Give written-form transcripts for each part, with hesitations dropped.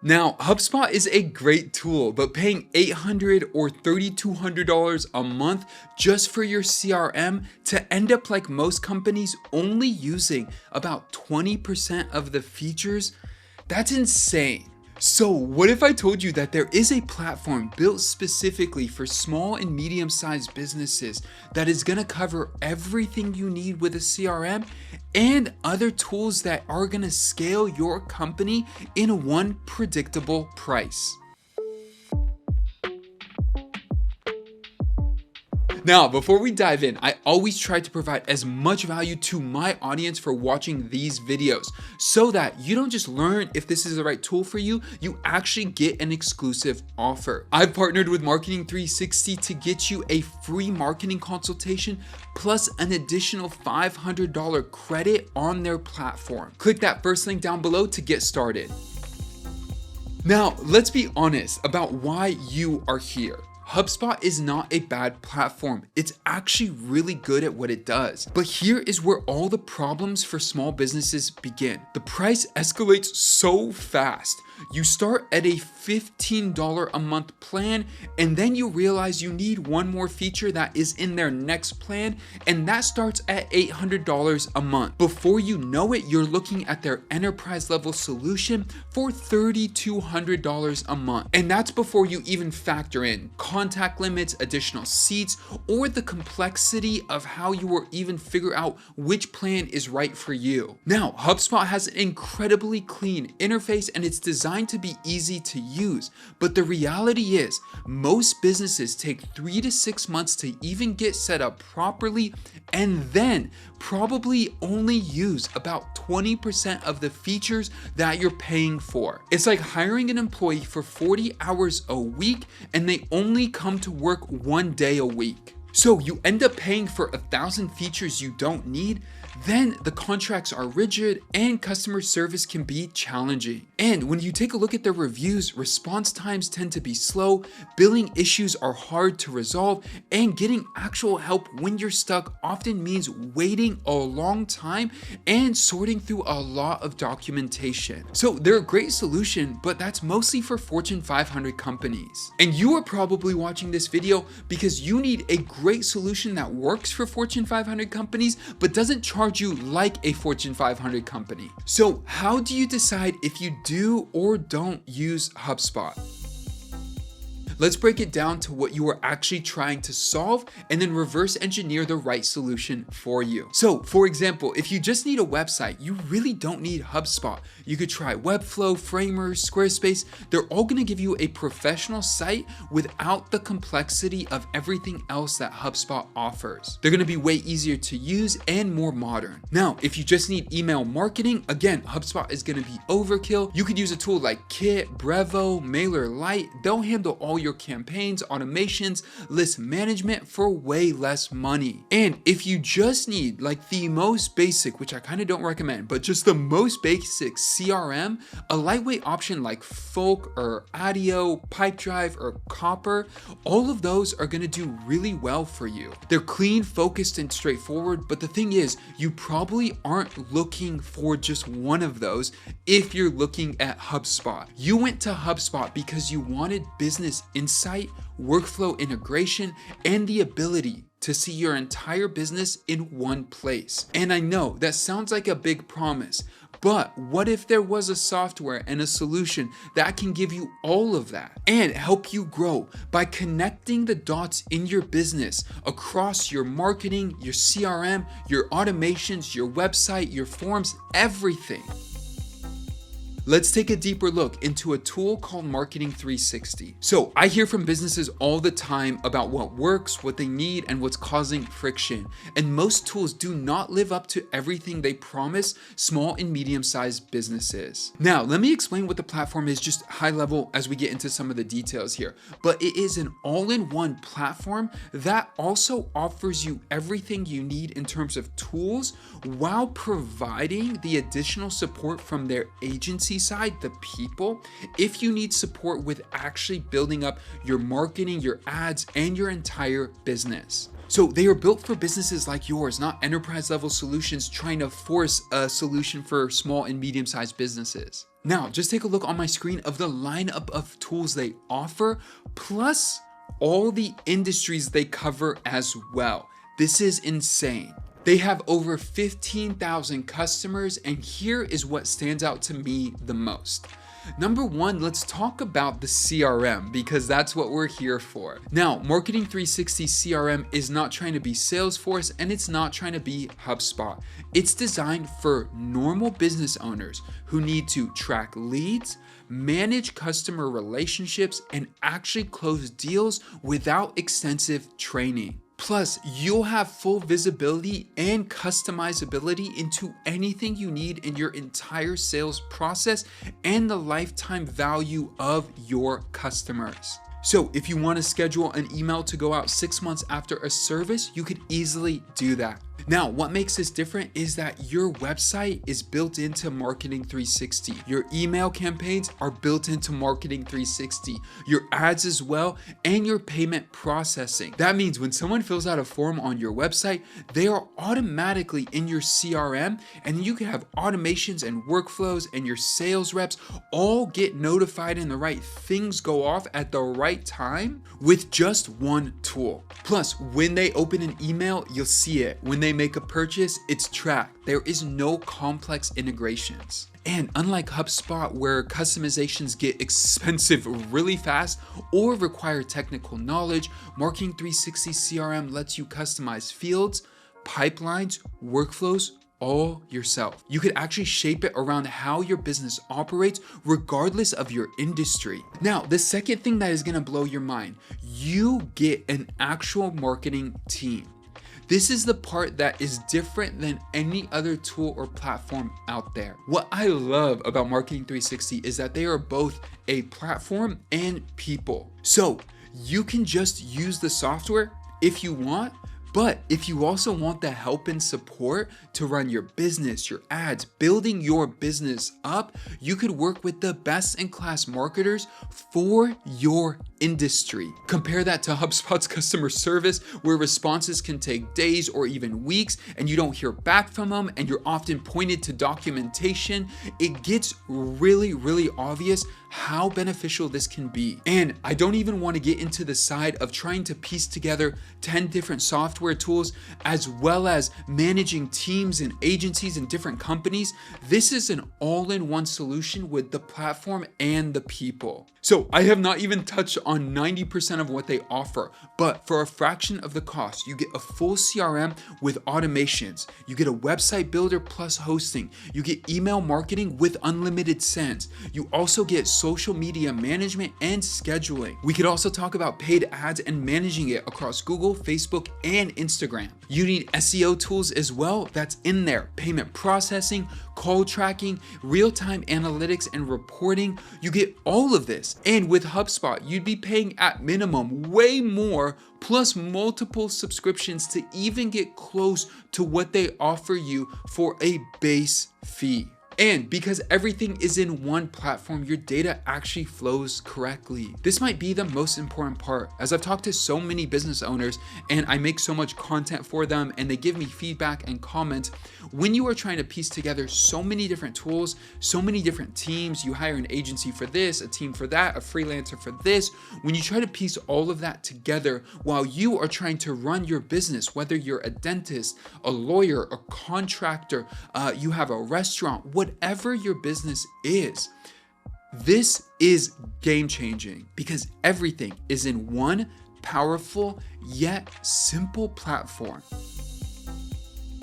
Now, HubSpot is a great tool, but paying $800 or $3,200 a month just for your CRM to end up like most companies only using about 20% of the features, that's insane. So what if I told you that there is a platform built specifically for small and medium-sized businesses that is going to cover everything you need with a CRM and other tools that are going to scale your company in one predictable price? Now, before we dive in, I always try to provide as much value to my audience for watching these videos so that you don't just learn if this is the right tool for you, you actually get an exclusive offer. I've partnered with Marketing 360 to get you a free marketing consultation plus an additional $500 credit on their platform. Click that first link down below to get started. Now, let's be honest about why you are here. HubSpot is not a bad platform. It's actually really good at what it does. But here is where all the problems for small businesses begin. The price escalates so fast. You start at a $15 a month plan, and then you realize you need one more feature that is in their next plan, and that starts at $800 a month. Before you know it, you're looking at their enterprise level solution for $3,200 a month. And that's before you even factor in contact limits, additional seats, or the complexity of how you will even figure out which plan is right for you. Now, HubSpot has an incredibly clean interface and it's designed to be easy to use, but the reality is most businesses take 3 to 6 months to even get set up properly and then probably only use about 20% of the features that you're paying for. It's like hiring an employee for 40 hours a week and they only come to work 1 day a week. So you end up paying for 1,000 features you don't need, then the contracts are rigid and customer service can be challenging. And when you take a look at their reviews, response times tend to be slow, billing issues are hard to resolve, and getting actual help when you're stuck often means waiting a long time and sorting through a lot of documentation. So they're a great solution, but that's mostly for Fortune 500 companies. And you are probably watching this video because you need a great solution that works for Fortune 500 companies, but doesn't charge you like a Fortune 500 company. So how do you decide if you do or don't use HubSpot? Let's break it down to what you are actually trying to solve and then reverse engineer the right solution for you. So for example, if you just need a website, you really don't need HubSpot. You could try Webflow, Framer, Squarespace. They're all gonna give you a professional site without the complexity of everything else that HubSpot offers. They're gonna be way easier to use and more modern. Now, if you just need email marketing, again, HubSpot is gonna be overkill. You could use a tool like Kit, Brevo, MailerLite. They'll handle all your campaigns, automations, list management for way less money. And if you just need like the most basic, which I kind of don't recommend, but just the most basic CRM, a lightweight option like Folk or Adio, Pipedrive or Copper, all of those are going to do really well for you. They're clean, focused, and straightforward, but the thing is, you probably aren't looking for just one of those if you're looking at HubSpot. You went to HubSpot because you wanted business insight, workflow integration, and the ability to see your entire business in one place. And I know that sounds like a big promise, but what if there was a software and a solution that can give you all of that and help you grow by connecting the dots in your business across your marketing, your CRM, your automations, your website, your forms, everything? Let's take a deeper look into a tool called Marketing 360. So I hear from businesses all the time about what works, what they need, and what's causing friction. And most tools do not live up to everything they promise small and medium-sized businesses. Now, let me explain what the platform is just high level as we get into some of the details here. But it is an all-in-one platform that also offers you everything you need in terms of tools while providing the additional support from their agency side, the people, if you need support with actually building up your marketing, your ads, and your entire business. So they are built for businesses like yours, not enterprise level solutions trying to force a solution for small and medium-sized businesses. Now, just take a look on my screen of the lineup of tools they offer, plus all the industries they cover as well. This is insane. They have over 15,000 customers, and here is what stands out to me the most. Number one, let's talk about the CRM, because that's what we're here for. Now, Marketing 360 CRM is not trying to be Salesforce, and it's not trying to be HubSpot. It's designed for normal business owners who need to track leads, manage customer relationships, and actually close deals without extensive training. Plus, you'll have full visibility and customizability into anything you need in your entire sales process and the lifetime value of your customers. So if you want to schedule an email to go out 6 months after a service, you could easily do that. Now, what makes this different is that your website is built into Marketing 360. Your email campaigns are built into Marketing 360. Your ads as well, and your payment processing. That means when someone fills out a form on your website, they are automatically in your CRM, and you can have automations and workflows, and your sales reps all get notified and the right things go off at the right time with just one tool. Plus, when they open an email, you'll see it. When they make a purchase, it's tracked. There is no complex integrations. And unlike HubSpot, where customizations get expensive really fast or require technical knowledge, Marketing 360 CRM lets you customize fields, pipelines, workflows, all yourself. You could actually shape it around how your business operates regardless of your industry. Now, the second thing that is going to blow your mind, you get an actual marketing team. This is the part that is different than any other tool or platform out there. What I love about Marketing 360 is that they are both a platform and people. So you can just use the software if you want, but if you also want the help and support to run your business, your ads, building your business up, you could work with the best in class marketers for your industry. Compare that to HubSpot's customer service, where responses can take days or even weeks and you don't hear back from them and you're often pointed to documentation. It gets really obvious how beneficial this can be. And I don't even want to get into the side of trying to piece together 10 different software tools, as well as managing teams and agencies and different companies. This is an all-in-one solution with the platform and the people. So I have not even touched on 90% of what they offer, but for a fraction of the cost, you get a full CRM with automations. You get a website builder plus hosting. You get email marketing with unlimited sends. You also get social media management and scheduling. We could also talk about paid ads and managing it across Google, Facebook, and Instagram. You need SEO tools as well. That's in there. Payment processing, call tracking, real-time analytics and reporting. You get all of this. And with HubSpot, you'd be paying at minimum way more, plus multiple subscriptions to even get close to what they offer you for a base fee. And because everything is in one platform, your data actually flows correctly. This might be the most important part, as I've talked to so many business owners and I make so much content for them and they give me feedback and comments. When you are trying to piece together so many different tools, so many different teams, you hire an agency for this, a team for that, a freelancer for this. When you try to piece all of that together while you are trying to run your business, whether you're a dentist, a lawyer, a contractor, you have a restaurant, whatever your business is, this is game changing because everything is in one powerful yet simple platform.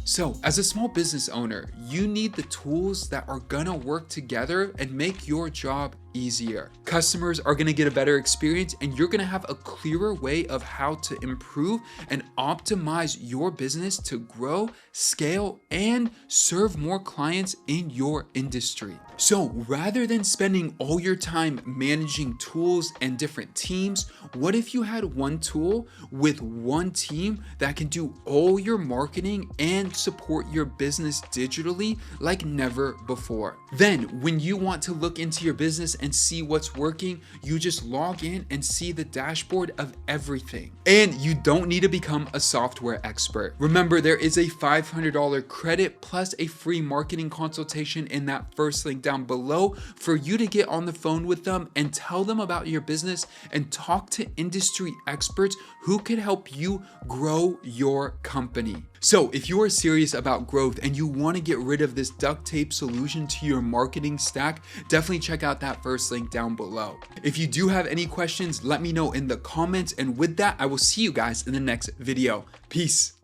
So as a small business owner, you need the tools that are gonna work together and make your job easier. Customers are gonna get a better experience and you're gonna have a clearer way of how to improve and optimize your business to grow, scale, and serve more clients in your industry. So rather than spending all your time managing tools and different teams, what if you had one tool with one team that can do all your marketing and support your business digitally like never before? Then when you want to look into your business and see what's working. You just log in and see the dashboard of everything. And you don't need to become a software expert. Remember, there is a $500 credit plus a free marketing consultation in that first link down below for you to get on the phone with them and tell them about your business and talk to industry experts who could help you grow your company. So if you are serious about growth and you want to get rid of this duct tape solution to your marketing stack, definitely check out that first link down below. If you do have any questions, let me know in the comments. And with that, I will see you guys in the next video. Peace.